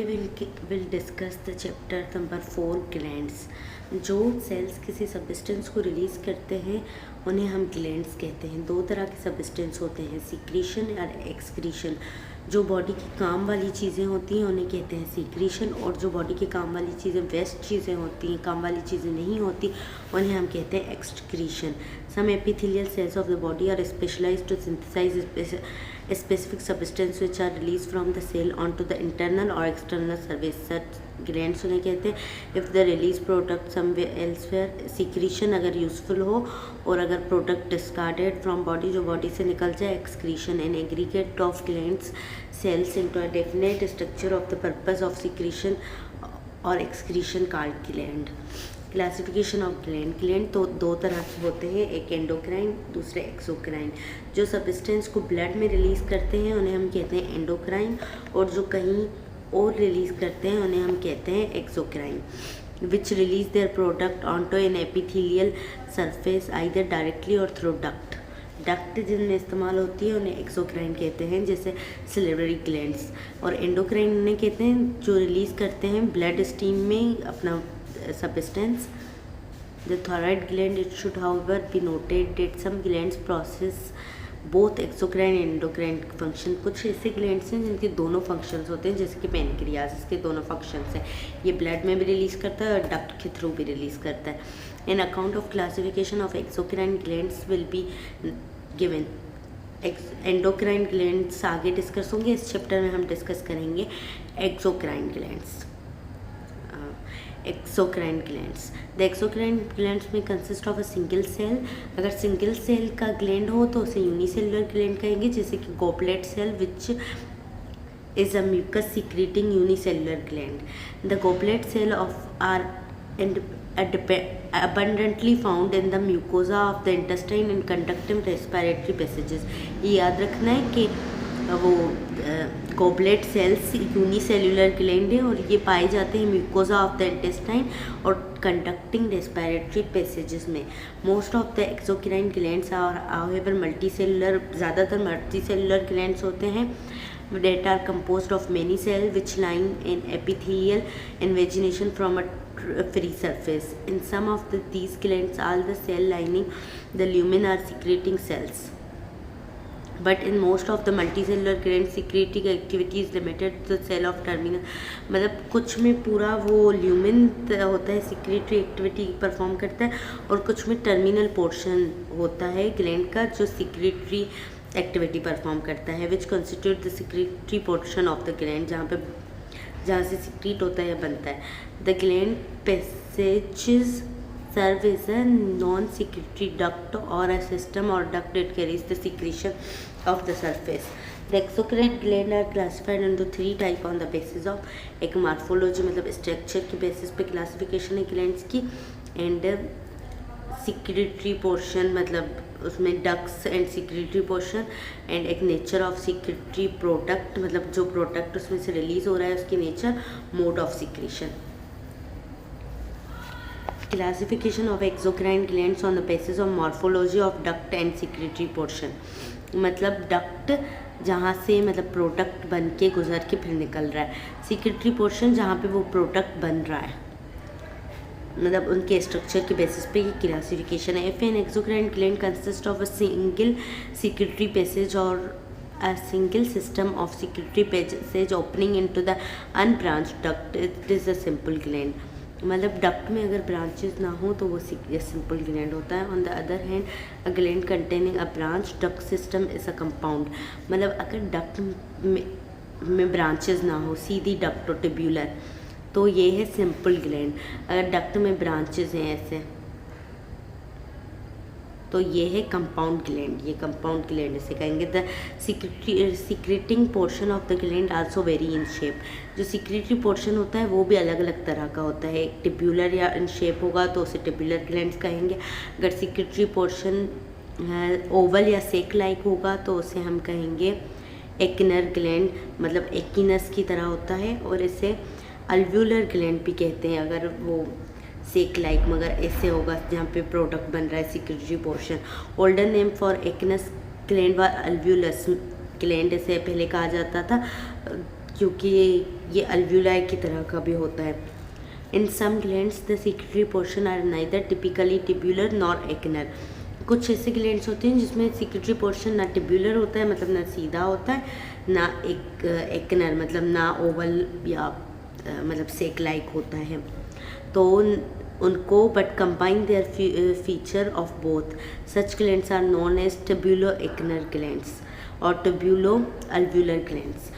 Will discuss the chapter number 4 glands. जो sales किसी substance को रिलीज़ करते हैं उन्हें हम ग्लैंड्स कहते हैं। दो तरह के सब्सटेंस होते हैं, सीक्रीशन और एक्सक्रीशन। जो बॉडी की काम वाली चीज़ें होती हैं उन्हें कहते हैं सीक्रीशन, और जो बॉडी की काम वाली चीज़ें वेस्ट चीज़ें होती हैं, काम वाली चीज़ें नहीं होती, उन्हें हम कहते हैं excretion. Some epithelial cells of the body are specialised to synthesise specific substance which are released from the cell onto the internal or external surface. Such glands उन्हें कहते हैं। if the release product somewhere elsewhere, secretion अगर useful हो, और अगर product discarded from body, जो body से निकल जाए, excretion. An aggregate of glands cells into a definite structure of the purpose of secretion or excretion called gland. Classification of gland तो दो तरह के होते हैं, एक एंडोक्राइन, दूसरे एक्सोक्राइन। जो सब्सटेंस को ब्लड में रिलीज़ करते हैं उन्हें हम कहते हैं एंडोक्राइन, और जो कहीं और रिलीज़ करते हैं उन्हें हम कहते हैं exocrine. Which release their product onto an epithelial surface either directly or through duct जिनमें इस्तेमाल होती है उन्हें एक्सोक्राइन कहते हैं, जैसे सिलेवरी ग्लैंड्स। और एंडोक्राइन उन्हें कहते हैं जो रिलीज़ करते हैं ब्लड स्ट्रीम में अपना substance. The thyroid gland, it should however be noted that some glands process both exocrine and endocrine function. कुछ ऐसे ग्लैंड्स हैं जिनके दोनों फंक्शंस होते हैं, जैसे कि पैनक्रियाज, इसके दोनों फंक्शंस हैं, ये ब्लड में भी रिलीज़ करता है और डक्ट के थ्रू भी रिलीज़ करता है। An account of classification of exocrine glands will be given. Endocrine glands आगे डिस्कस होंगे, इस चैप्टर में हम डिस्कस करेंगे exocrine glands. Exocrine glands, the exocrine glands में consist of a single cell. अगर सिंगल सेल का ग्लैंड हो तो उसे यूनिसेलुलर ग्लैंड कहेंगे, जैसे कि goblet cell which is a mucus secreting unicellular gland. The goblet cell of are abundantly found in the mucosa of the intestine and conducting respiratory passages. ये याद रखना है कि वो गॉबलेट सेल्स यूनिसेलुलर ग्लैंड है और ये पाए जाते हैं म्यूकोजा ऑफ द इंटेस्टाइन और कंडक्टिंग रेस्पिरेटरी पैसेजेस में। Most of the exocrine glands are however multicellular, ज़्यादातर मल्टीसेलुलर ग्लैंड्स होते हैं। that are composed of many cells which line in epithelial invagination from a free surface. In some of these glands, all the cell lining the lumen are secreting cells. But in most of the multicellular glands, secreting activity is limited to the cell of terminal. मतलब कुछ में पूरा वो lumen होता है, secretary activity perform करता है, और कुछ में टर्मिनल पोर्शन होता है ग्लैंड का जो सिक्रेटरी एक्टिविटी परफॉर्म करता है, which constitute the secretory portion of the gland, जहाँ से सिक्रीट होता है या बनता है। The gland passages serve as a non-secretory duct or a system or duct that carries the secretion of the surface. The exocrine gland are classified into 3 types on the basis of एक morphology मतलब structure की basis पे classification है glands की, and secretory portion मतलब उसमें ducts and secretory portion, and एक nature of secretory product मतलब जो product उसमें से release हो रहा है उसकी nature, mode of secretion. Classification of exocrine glands on the basis of morphology of duct and secretory portion. मतलब डक्ट जहाँ से मतलब प्रोडक्ट बन के गुजर के फिर निकल रहा है, सिक्रेटरी पोर्शन जहाँ पे वो प्रोडक्ट बन रहा है, मतलब उनके स्ट्रक्चर के बेसिस पे ये क्लासिफिकेशन है। If an exocrine gland consist of a single secretory passage or a single system of secretory passage opening into the unbranched duct, it is a simple gland. मतलब डक्ट में अगर branches ना हो तो वो सिंपल ग्लैंड होता है। On the other hand a gland containing a branch duct system is a compound, मतलब अगर डक्ट में ब्रांचेस ना हो, सीधी डक्ट और ट्यूब्यूलर, तो ये है सिंपल ग्लैंड। अगर डक्ट में ब्रांचेस हैं ऐसे तो ये है कंपाउंड ग्लैंड, ये कंपाउंड ग्लैंड इसे कहेंगे। The secreting portion of the gland also very in shape. जो सिक्रेटरी पोर्शन होता है वो भी अलग अलग तरह का होता है, एक टिब्यूलर या इन शेप होगा तो उसे टिब्यूलर ग्लैंड्स कहेंगे। अगर सिक्रेटरी पोर्शन ओवल या सेक लाइक होगा तो उसे हम कहेंगे एकिनर ग्लैंड, मतलब एकिनस की तरह होता है, और इसे अल्व्यूलर ग्लैंड भी कहते हैं अगर वो सेक लाइक मगर ऐसे होगा जहाँ पे प्रोडक्ट बन रहा है secretory portion. Older name for acinus gland व अल्व्यूलस ग्लैंड इसे पहले कहा जाता था, क्योंकि ये अल्व्यूलाई की तरह का भी होता है। In some glands the secretory portion are neither typically tubular nor acinar. कुछ ऐसे ग्लैंड्स होते हैं जिसमें सिक्रेटरी पोर्शन ना टिब्यूलर होता है, मतलब ना सीधा होता है, ना एक एक्नर मतलब ना ओवल या मतलब सेक लाइक होता है। तो उनको but combine their feature of both such glands are known as tubulo acinar glands और टिब्यूलो अल्व्यूलर ग्लैंड्स,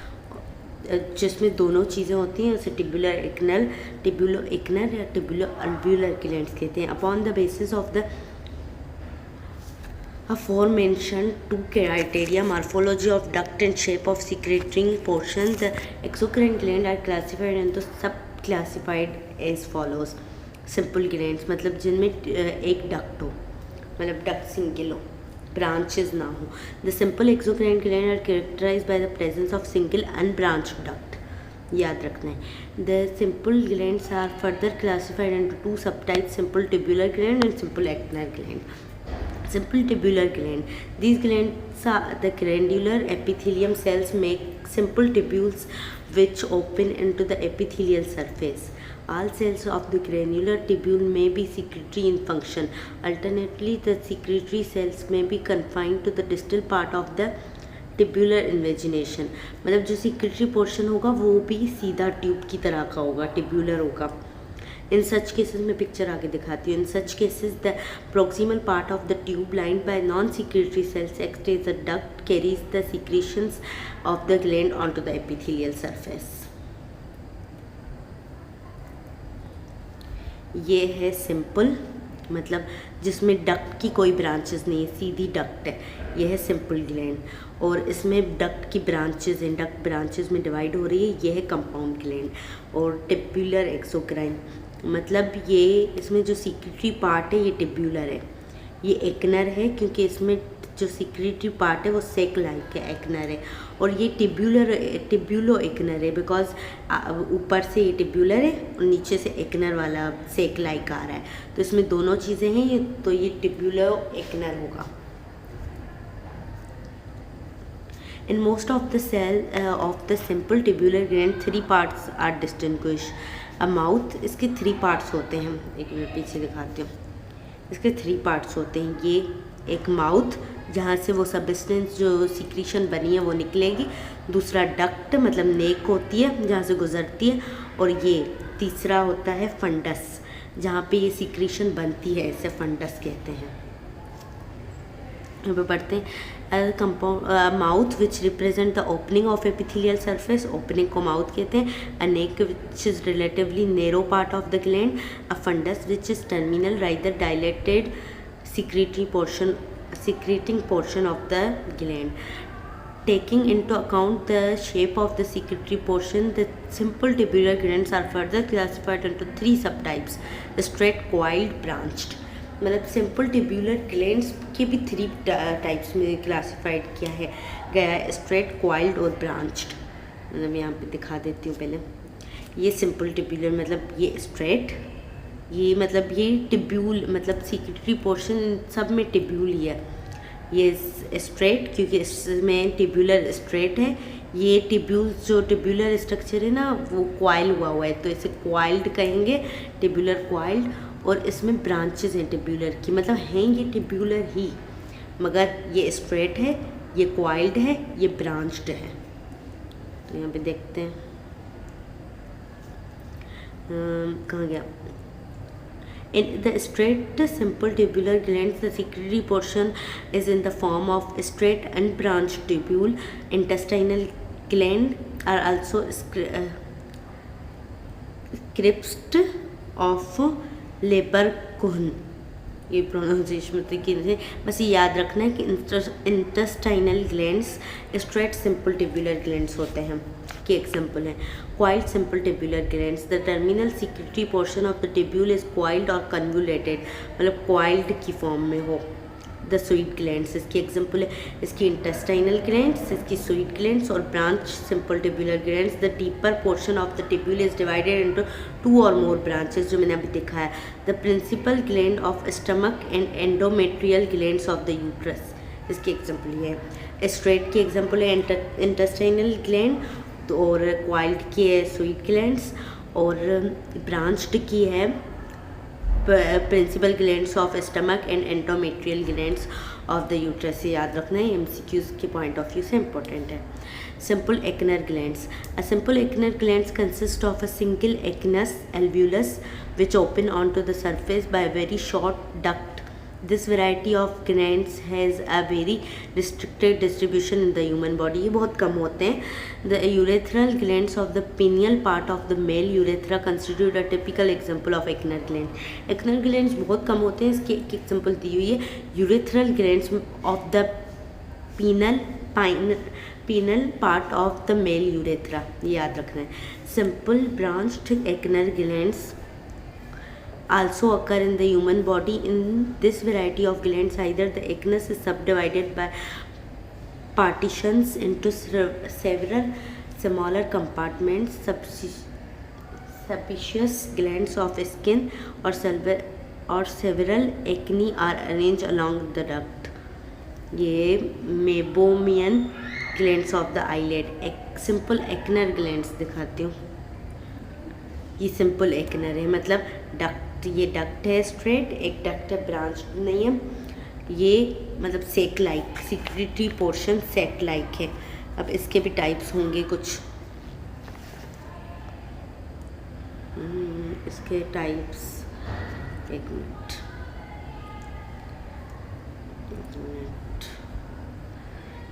जिसमें दोनों चीज़ें होती हैं, उसे टिब्यूलो एक्नर या टिब्यूलो अल्व्यूलर ग्लैंड्स कहते हैं। Upon the basis of the aforementioned two criteria, morphology of duct and shape of secreting portion, the exocrine gland are classified into sub-classified as follows. Simple glands मतलब जिनमें एक duct हो, मतलब duct single हो, branches ना हो. The simple exocrine gland are characterized by the presence of single unbranched duct. याद रखना है. The simple glands are further classified into two subtypes, simple tubular gland and simple acnar gland. Simple tubular gland. These glands are the granular epithelium cells make simple tubules which open into the epithelial surface. All cells of the granular tubule may be secretory in function. Alternately, the secretory cells may be confined to the distal part of the tubular invagination. मतलब जो secretory portion होगा वो भी सीधा tube की तरह का होगा, tubular होगा. In such cases मैं पिक्चर आगे दिखाती हूँ. In such cases the proximal part of the tube lined by non-secretory cells acts as a duct carries the secretions of the gland onto the epithelial surface. ये है simple, मतलब जिसमें duct की कोई ब्रांचेस नहीं है, सीधी डक्ट है. यह है सिंपल ग्लैंड और इसमें डक्ट की ब्रांचेस हैं, डक्ट ब्रांचेस में डिवाइड हो रही है. यह है कंपाउंड ग्लैंड. और टिब्यूलर एक्सोक्राइन मतलब ये इसमें जो सिक्रेटरी पार्ट है ये टिब्यूलर है, ये एक्नर है क्योंकि इसमें जो सिक्रेटरी पार्ट है वो सेक लाइक है, एक्नर है. और ये टिब्यूलो एक्नर है बिकॉज ऊपर से ये टिब्यूलर है और नीचे से एक्नर वाला सेक लाइक आ रहा है, तो इसमें दोनों चीज़ें हैं ये, तो ये टिब्यूलो एक्नर होगा. In most of the cell of the simple tubular gland, three parts are distinguished. A mouth, इसके 3 parts होते हैं. एक मिनट पीछे दिखाती हूँ. इसके 3 parts होते हैं. ये एक माउथ जहाँ से वो सब्सटेंस जो सिक्रीशन बनी है वो निकलेगी. दूसरा डक्ट मतलब नेक होती है जहाँ से गुजरती है. और ये तीसरा होता है फंडस जहाँ पे ये सिक्रीशन बनती है, इसे फंडस कहते हैं. यहाँ पे पढ़ते हैं mouth which represent the opening of epithelial surface, opening को माउथ कहते हैं. A neck which is relatively narrow part of the gland. A fundus which is terminal rather dilated secreting portion of the gland. Taking into account the shape of the secretory portion, the simple tubular glands are further classified into 3 subtypes, straight, coiled, branched. मतलब simple tubular glands के भी 3 types में classified किया है गया है, straight, coiled और branched. मतलब यहाँ पे दिखा देती हूँ पहले. ये सिंपल ट्यूब्यूलर मतलब ये स्ट्रेट, ये मतलब ये टिब्यूल मतलब सिक्रेटरी पोर्शन सब में टिब्यूल ही है. ये स्ट्रेट क्योंकि इसमें टिब्यूलर स्ट्रेट है. ये टिब्यूल जो टिब्यूलर स्ट्रक्चर है ना वो क्वाइल हुआ है, तो इसे क्वाइल्ड कहेंगे, टिब्यूलर क्वाइल्ड. और इसमें ब्रांचेस हैं टिब्यूलर की, मतलब हैं ये टिब्यूलर ही मगर ये स्ट्रेट है, ये क्वाइल्ड है, ये ब्रांच्ड है. तो यहाँ पे देखते हैं कहाँ गया. In the straight simple tubular glands, the secretory portion is in the form of straight unbranched tubule. Intestinal gland are also crypt of लेबरकुहन. ये प्रोनाउंसिएशन की बस ये याद रखना है कि intestinal glands straight simple tubular glands होते हैं. के एग्जांपल हैं coiled simple tubular glands. The terminal secretory portion of the tubule is coiled और कन्वुलेटेड, मतलब क्वाइल्ड की फॉर्म में हो. द स्वीट ग्लैंड्स इसकी एग्जांपल है, इसकी इंटेस्टाइनल ग्लैंड्स, इसकी स्वीट ग्लैंड्स और branch simple tubular glands. The deeper portion of the tubule is divided into 2 or more branches जो मैंने अभी दिखाया. The principal gland of stomach and endometrial glands of the uterus. इसकी example ये है. Straight की example है इंटेस्टाइनल ग्लैंड, और क्वाइल्ड की है स्वीट ग्लैंड्स, और ब्रांच्ड की है principal glands of stomach and endometrial glands of the uterus. याद रखना है, एमसीक्यूज के पॉइंट ऑफ व्यू से इंपॉर्टेंट है। Simple acinar glands. A simple acinar glands consist of a single acinus alveolus which open onto the surface by a very short duct. This variety of glands has a very restricted distribution in the human body. ये बहुत कम होते हैं। The urethral glands of the pineal part of the male urethra constitute a typical example of acnar gland. Acnar glands बहुत कम होते हैं। इसकी एक example दी हुई है, urethral glands of the penile part of the male urethra। ये याद रखना है। Simple branched acnar glands also occur in the human body. In this variety of glands, either the acnus is subdivided by partitions into several smaller compartments, sebaceous glands of skin, or several acini are arranged along the duct. ये Meibomian glands of the eyelid. एक simple acinar glands दिखाती हूँ। ये simple एक्नर है, मतलब duct, ये duct है straight, एक डक्ट है ब्रांच नहीं है। ये मतलब सेक लाइक, सिक्रेटरी पोर्शन सेक लाइक है। अब इसके भी टाइप्स होंगे कुछ, इसके टाइप्स, एक मिनट,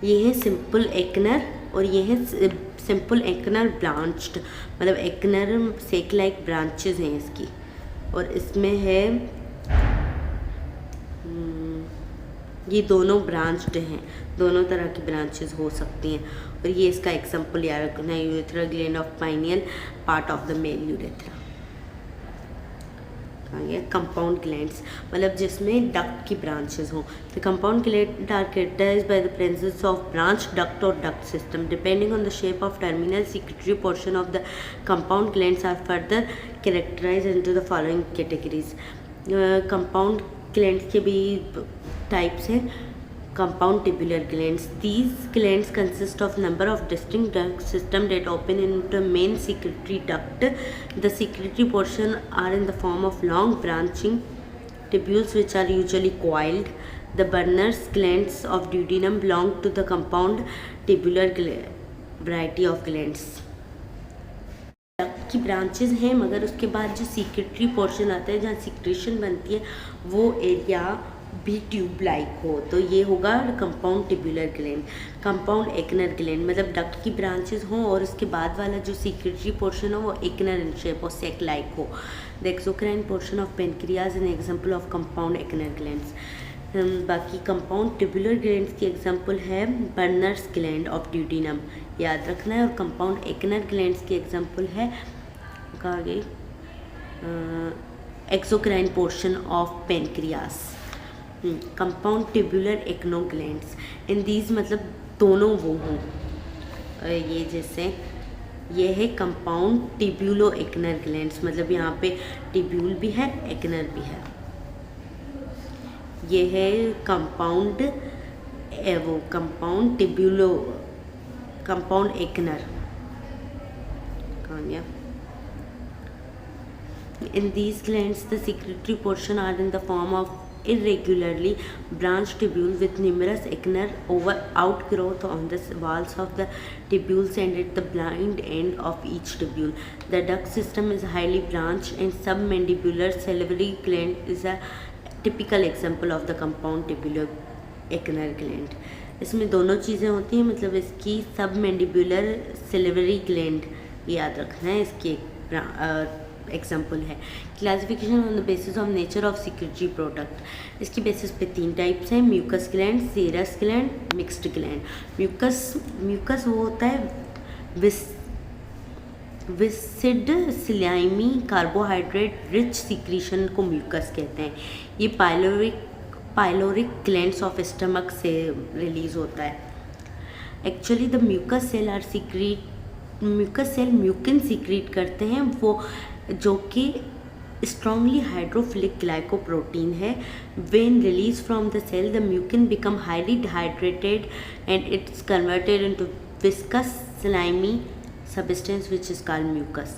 ये है सिंपल एक्नर और ये है सिंपल एक्नर ब्रांच्ड, मतलब एक्नर सेक लाइक ब्रांचेस हैं इसकी, और इसमें है ये दोनों ब्रांच्ड हैं, दोनों तरह की ब्रांचेस हो सकती हैं। और ये इसका एग्जांपल याद रखना है, urethra gland of pineal part of the male urethra. Compound glands, मतलब जिसमें डक्ट की ब्रांचेस हों। The compound gland are characterized by the presence of branch duct और duct system. Depending on the shape of terminal secretory portion of the compound glands are further characterized into the following categories. Compound glands के भी types हैं। Compound tubular glands. These glands consist of number of distinct duct system that open into main secretory duct. The secretory portion are in the form of long branching tubules which are usually coiled. The Berners glands of duodenum belong to the compound tubular variety of glands. Duct की branches हैं, मगर उसके बाद जो secretory portion आता है जहाँ secretion बनती है वो एरिया भी ट्यूब लाइक हो, तो ये होगा compound tubular gland. Compound एक्नर gland मतलब डक्ट की ब्रांचेस हों और उसके बाद वाला जो सीक्रेटरी पोर्शन हो वो एक्नर इन शेप और सेक लाइक हो। The exocrine portion of pancreas an example of compound एक्नर glands. बाकी कंपाउंड ट्यूबुलर ग्लैंड्स की एग्जांपल है बर्नर्स ग्लैंड ऑफ ड्यूडिनम, याद रखना है। और कंपाउंड एक्नर ग्लैंड्स की एग्जांपल है कहा गई exocrine portion of pancreas. Compound tubular Acno glands, in these मतलब दोनों वो हों, ये जैसे ये है कंपाउंड ट्यूबुलो एक्नर ग्लैंड्स, मतलब यहाँ पे ट्यूब्यूल भी है एक्नर भी है। ये है कंपाउंड वो कंपाउंड ट्यूबुलो कंपाउंड एक्नर। कहाँ गया? In these glands, the secretory portion are in the form of irregularly branched tubule with numerous acnar outgrowth on the walls of the tubules and at the blind end of each tubule. The duct system is highly branched and submandibular salivary gland is a typical example of the compound tubular acnar gland. इसमें दोनों चीज़ें होती हैं, मतलब इसकी submandibular सिलिवरी gland याद रखना है, इसकी एग्जाम्पल है। Classification on the basis of nature of secretory product, इसकी बेसिस पे 3 टाइप्स हैं, mucous gland, serous gland, mixed gland. Mucus वो होता है viscid slimy carbohydrate rich secretion को म्यूकस कहते हैं। ये पाइलोरिक ग्लैंड्स ऑफ स्टमक से रिलीज होता है। Actually the mucus cell are mucus cell mucin secrete करते हैं, वो जो कि स्ट्रांगली हाइड्रोफिलिक ग्लाइकोप्रोटीन है। When release from the cell the mucin become highly dehydrated and it's converted into viscous slimy substance which is called mucus.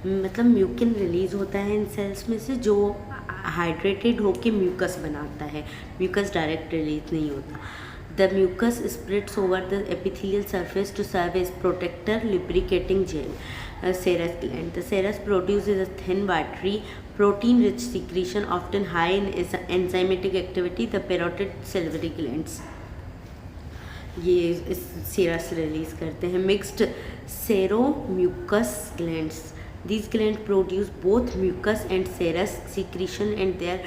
मतलब mucin release होता है इन sales में से जो हाइड्रेटेड होके म्यूकस बनाता है, म्यूकस डायरेक्ट रिलीज नहीं होता। The mucus spreads over the epithelial surface to serve as protector lubricating gel. Serous gland. The serous produces a thin watery protein rich secretion often high in enzymatic activity. The parotid salivary glands ये इस सेरस release करते हैं। Mixed sero mucous glands, these glands produce both mucus and serous secretion and their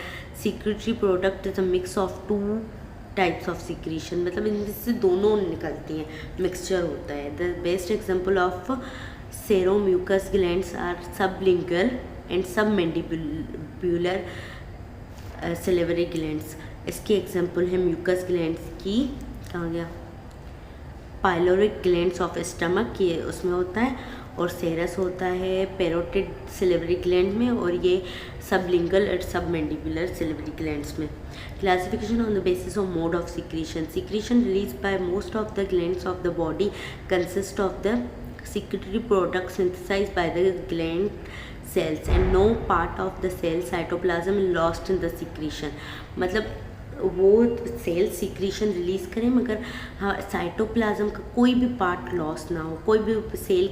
secretory product is a mix of two types of secretion, मतलब इनसे दोनों निकलती हैं, mixture होता है। The best example of seromucous glands are sublingual and submandibular salivary glands। इसके example है mucus glands की, कहाँ गया, पाइलोरिक ग्लैंड्स ऑफ स्टमक, ये उसमें होता है, और सेरस होता है पेरोटिड सिलिवरी ग्लैंड में, और ये सबलिंगल और सबमैंडिबुलर सिलिवरी ग्लैंड्स में। Classification on the basis of mode of secretion. Secretion release by most of the glands of the body consist of the secretory products synthesized by the gland cells and no part of the cell cytoplasm is lost in the secretion। मतलब वो cell secretion release करें मगर हाँ cytoplasm का कोई भी part loss ना हो, कोई भी सेल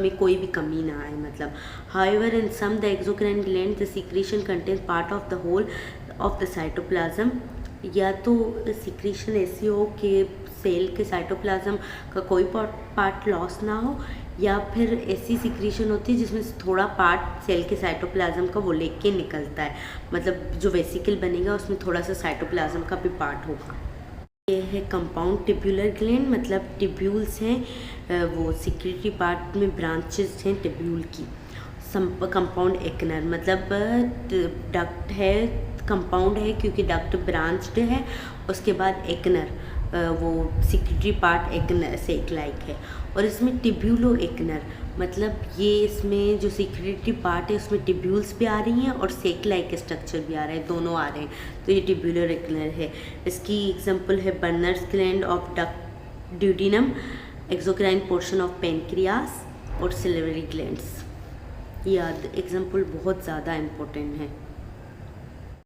में कोई भी कमी ना आए। मतलब however in some the exocrine gland the secretion contain part of the whole of the cytoplasm, या तो सिक्रीशन ऐसी हो कि सेल के साइटोप्लाज्म का कोई पार्ट लॉस ना हो, या फिर ऐसी सिक्रीशन होती है जिसमें से थोड़ा पार्ट सेल के साइटोप्लाज्म का वो लेके निकलता है, मतलब जो वेसिकल बनेगा उसमें थोड़ा सा साइटोप्लाज्म का भी पार्ट होगा। ये है कंपाउंड टिब्यूलर ग्लैंड, मतलब टिब्यूल्स हैं, वो सिक्रेटरी पार्ट में ब्रांचेस हैं टिब्यूल की। कंपाउंड एक्नर, मतलब डक्ट है, कंपाउंड है क्योंकि डक्ट ब्रांच्ड है, उसके बाद एक्नर वो सिक्रेटरी पार्ट एक्नर सेक लाइक है, और इसमें टिब्यूलो एक्नर, मतलब ये इसमें जो सिक्रेटरी पार्ट है उसमें टिब्यूल्स भी आ रही हैं और सेक लाइक स्ट्रक्चर भी आ रहा है, दोनों आ रहे हैं, तो ये टिब्यूलर एक्नर है। इसकी एग्जांपल है Brunner's gland of duct duodenum, exocrine portion of pancreas और सिलिवरी ग्लैंड्स। याद एग्जांपल बहुत ज़्यादा इम्पोर्टेंट है।